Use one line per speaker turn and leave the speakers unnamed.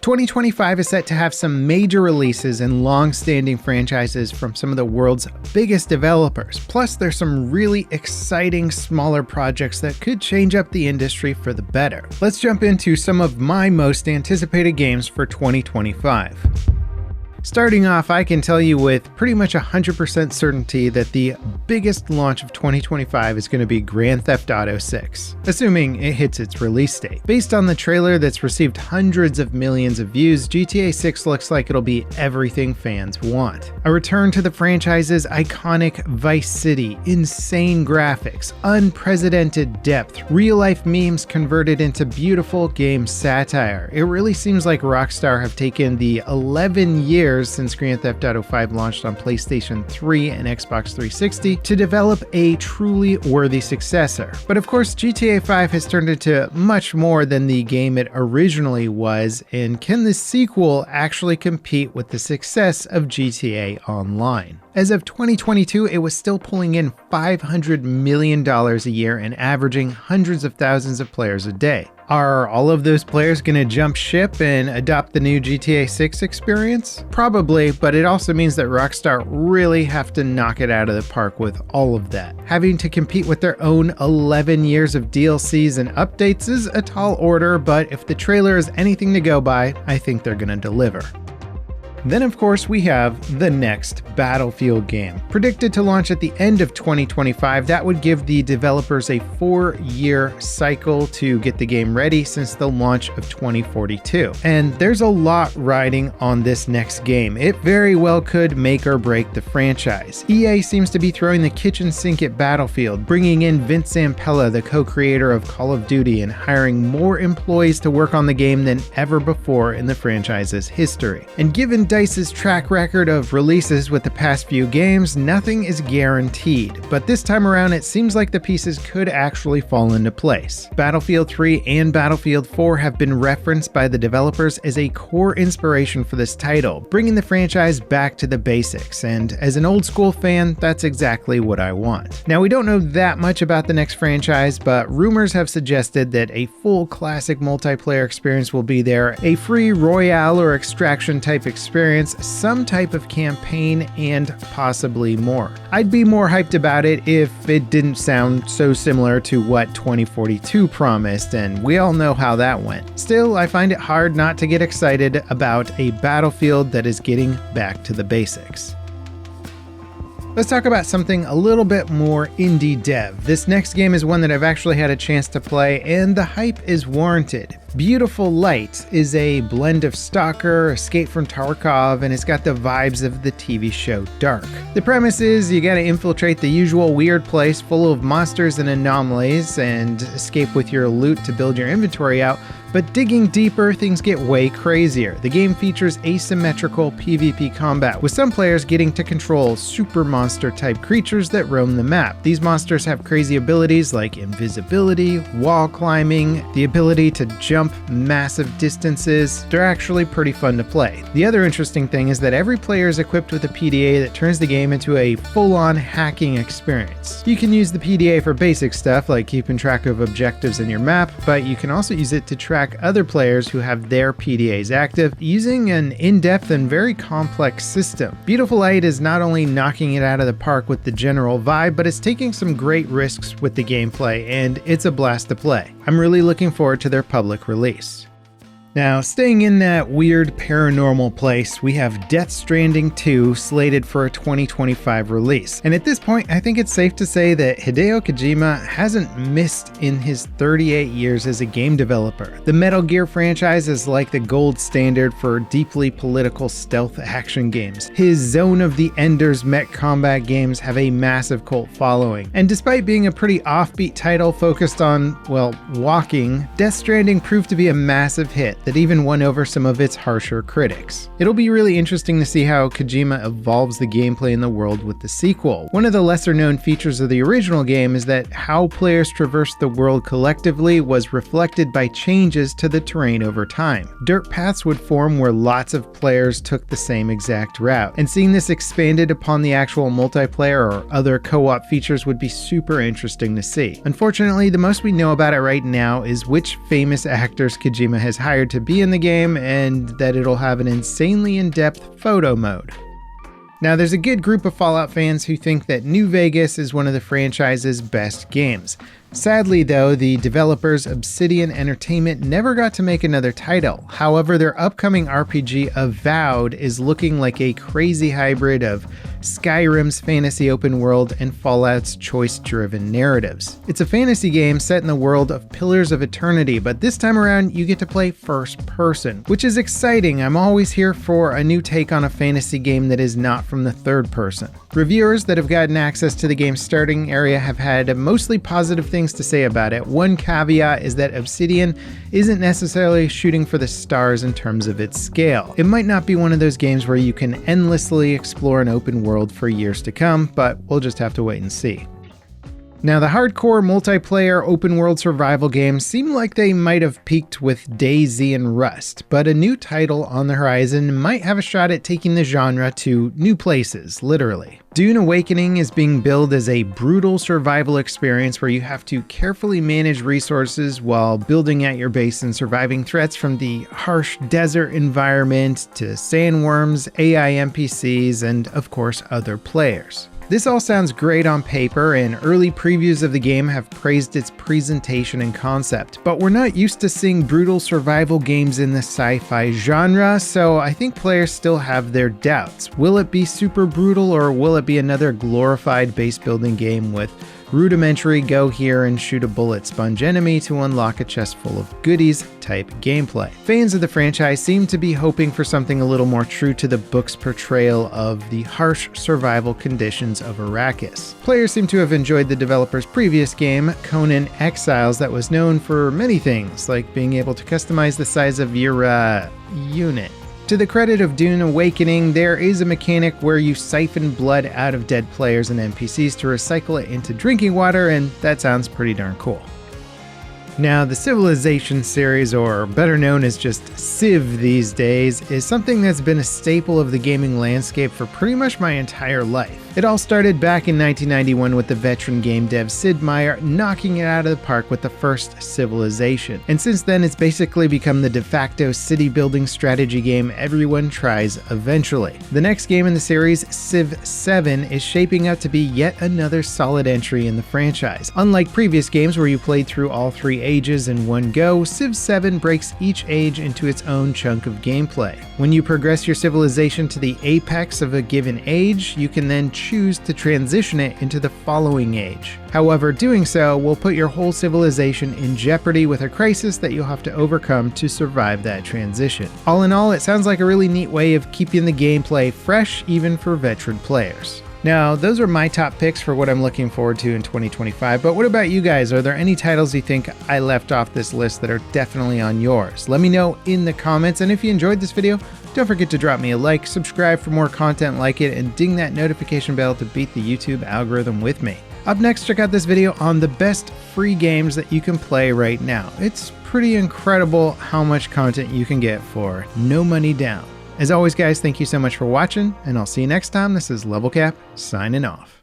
2025 is set to have some major releases and long-standing franchises from some of the world's biggest developers. Plus, there's some really exciting smaller projects that could change up the industry for the better. Let's jump into some of my most anticipated games for 2025. Starting off, I can tell you with pretty much 100% certainty that the biggest launch of 2025 is going to be Grand Theft Auto 6, assuming it hits its release date. Based on the trailer that's received hundreds of millions of views, GTA 6 looks like it'll be everything fans want. A return to the franchise's iconic Vice City, insane graphics, unprecedented depth, real-life memes converted into beautiful game satire. It really seems like Rockstar have taken the 11 years since Grand Theft Auto 5 launched on PlayStation 3 and Xbox 360 to develop a truly worthy successor. But of course, GTA 5 has turned into much more than the game it originally was, and can the sequel actually compete with the success of GTA Online? As of 2022, it was still pulling in $500 million a year and averaging hundreds of thousands of players a day. Are all of those players going to jump ship and adopt the new GTA 6 experience? Probably, but it also means that Rockstar really have to knock it out of the park with all of that. Having to compete with their own 11 years of DLCs and updates is a tall order, but if the trailer is anything to go by, I think they're going to deliver. Then of course we have the next Battlefield game. Predicted to launch at the end of 2025, that would give the developers a 4-year cycle to get the game ready since the launch of 2042. And there's a lot riding on this next game. It very well could make or break the franchise. EA seems to be throwing the kitchen sink at Battlefield, bringing in Vince Zampella, the co-creator of Call of Duty, and hiring more employees to work on the game than ever before in the franchise's history. And given DICE's track record of releases with the past few games, nothing is guaranteed, but this time around it seems like the pieces could actually fall into place. Battlefield 3 and Battlefield 4 have been referenced by the developers as a core inspiration for this title, bringing the franchise back to the basics, and as an old school fan, that's exactly what I want. Now, we don't know that much about the next franchise, but rumors have suggested that a full classic multiplayer experience will be there, a free Royale or Extraction type experience, some type of campaign, and possibly more. I'd be more hyped about it if it didn't sound so similar to what 2042 promised, and we all know how that went. Still, I find it hard not to get excited about a Battlefield that is getting back to the basics. Let's talk about something a little bit more indie dev. This next game is one that I've actually had a chance to play, and the hype is warranted. Beautiful Light is a blend of Stalker, Escape from Tarkov, and it's got the vibes of the TV show Dark. The premise is you gotta infiltrate the usual weird place full of monsters and anomalies and escape with your loot to build your inventory out. But digging deeper, things get way crazier. The game features asymmetrical PvP combat, with some players getting to control super monster type creatures that roam the map. These monsters have crazy abilities like invisibility, wall climbing, the ability to jump massive distances. They're actually pretty fun to play. The other interesting thing is that every player is equipped with a PDA that turns the game into a full-on hacking experience. You can use the PDA for basic stuff like keeping track of objectives in your map, but you can also use it to track other players who have their PDAs active using an in-depth and very complex system. Beautiful Light is not only knocking it out of the park with the general vibe, but it's taking some great risks with the gameplay, and it's a blast to play. I'm really looking forward to their public release. Now, staying in that weird paranormal place, we have Death Stranding 2 slated for a 2025 release. And at this point, I think it's safe to say that Hideo Kojima hasn't missed in his 38 years as a game developer. The Metal Gear franchise is like the gold standard for deeply political stealth action games. His Zone of the Enders mech combat games have a massive cult following. And despite being a pretty offbeat title focused on, well, walking, Death Stranding proved to be a massive hit that even won over some of its harsher critics. It'll be really interesting to see how Kojima evolves the gameplay in the world with the sequel. One of the lesser known features of the original game is that how players traversed the world collectively was reflected by changes to the terrain over time. Dirt paths would form where lots of players took the same exact route, and seeing this expanded upon the actual multiplayer or other co-op features would be super interesting to see. Unfortunately, the most we know about it right now is which famous actors Kojima has hired to to be in the game, and that it'll have an insanely in-depth photo mode. Now, there's a good group of Fallout fans who think that New Vegas is one of the franchise's best games. Sadly though, the developers Obsidian Entertainment never got to make another title. However, their upcoming RPG AVOWED is looking like a crazy hybrid of Skyrim's fantasy open world and Fallout's choice-driven narratives. It's a fantasy game set in the world of Pillars of Eternity, but this time around you get to play first person, which is exciting. I'm always here for a new take on a fantasy game that is not from the third person. Reviewers that have gotten access to the game's starting area have had mostly positive things to say about it. One caveat is that Obsidian isn't necessarily shooting for the stars in terms of its scale. It might not be one of those games where you can endlessly explore an open world for years to come, but we'll just have to wait and see. Now, the hardcore multiplayer open world survival games seem like they might have peaked with DayZ and Rust, but a new title on the horizon might have a shot at taking the genre to new places, literally. DUNE Awakening is being billed as a brutal survival experience where you have to carefully manage resources while building at your base and surviving threats from the harsh desert environment to sandworms, AI NPCs, and of course other players. This all sounds great on paper, and early previews of the game have praised its presentation and concept, but we're not used to seeing brutal survival games in the sci-fi genre, so I think players still have their doubts. Will it be super brutal, or will it be another glorified base building game with rudimentary go here and shoot a bullet sponge enemy to unlock a chest full of goodies type gameplay? Fans of the franchise seem to be hoping for something a little more true to the book's portrayal of the harsh survival conditions of Arrakis. Players seem to have enjoyed the developer's previous game, Conan Exiles, that was known for many things, like being able to customize the size of your unit. To the credit of DUNE Awakening, there is a mechanic where you siphon blood out of dead players and NPCs to recycle it into drinking water, and that sounds pretty darn cool. Now, the Civilization series, or better known as just Civ these days, is something that's been a staple of the gaming landscape for pretty much my entire life. It all started back in 1991 with the veteran game dev Sid Meier knocking it out of the park with the first Civilization. And since then, it's basically become the de facto city building strategy game everyone tries eventually. The next game in the series, Civ 7, is shaping up to be yet another solid entry in the franchise. Unlike previous games where you played through all three ages in one go, Civ 7 breaks each age into its own chunk of gameplay. When you progress your civilization to the apex of a given age, you can then choose to transition it into the following age. However, doing so will put your whole civilization in jeopardy with a crisis that you'll have to overcome to survive that transition. All in all, it sounds like a really neat way of keeping the gameplay fresh even for veteran players. Now, those are my top picks for what I'm looking forward to in 2025, but what about you guys? Are there any titles you think I left off this list that are definitely on yours? Let me know in the comments, and if you enjoyed this video, don't forget to drop me a like, subscribe for more content like it, and ding that notification bell to beat the YouTube algorithm with me. Up next, check out this video on the best free games that you can play right now. It's pretty incredible how much content you can get for no money down. As always, guys, thank you so much for watching, and I'll see you next time. This is Level Cap, signing off.